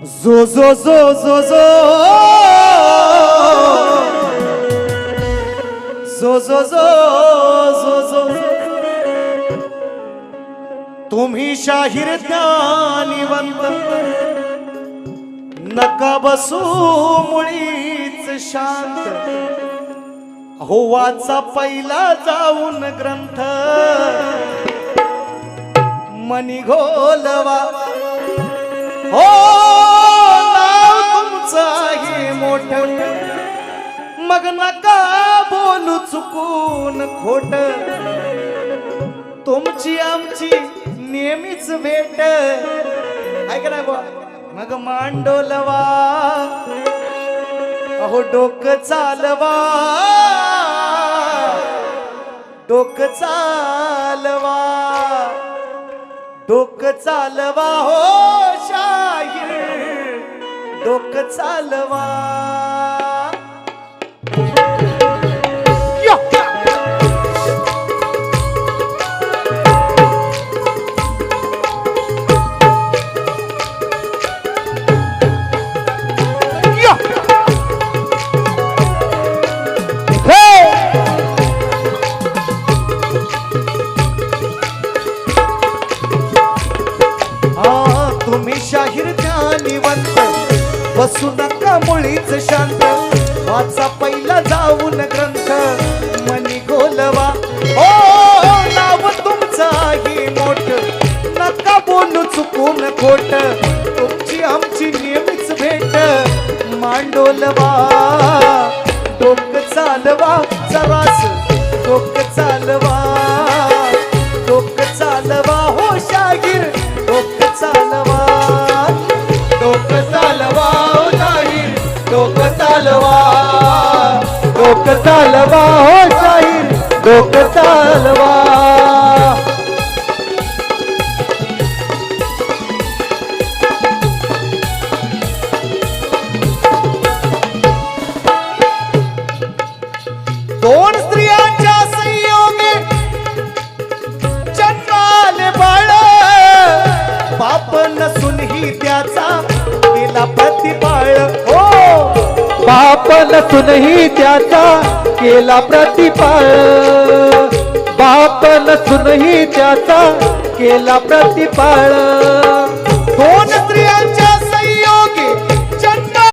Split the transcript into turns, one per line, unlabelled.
जो जो जो जो जो जो जो जो जो तुम्ही शाहीर ज्ञानीवंत नका बसू मुळीच शांत हो वाचा पहिला जाऊन ग्रंथ मनी घोलवा हो नाव तुमचं आहे मोठं मग नका बोलू चुकून खोट तुमची आमची नेहमीच भेट ऐक ना बा मग मांडोलवा अहो डोकं चालवा डोकं चालवा डोकं चालवा हो शाहीर डोकं चालवा तुम्ही शाहीर ज्ञानीवंत बसू नका मुळीच शांत वाचा पहिला जाऊन ग्रंथ मनी घोलवा ओ नाव तुमचं आहे मोठ नका बोलू चुकून खोट तुमची आमची नेहमीच भेट मांडोलवा डोकं चालवा जरास डोकं चालवा डोकं चालवा हो शाहीर डोकं चालवा डोकं चालवा हो शाहीर डोकं चालवा डोकं चालवा हो शाहीर डोकं चालवा दोन स्त्रियांच्या संयोगे जन्माले बाळ बाप नसूनही त्याचा केला प्रतिपाळ हो
बाप नसूनही त्याचा केला प्रतिपाळ बाप नसूनही त्याचा केला प्रतिपाळ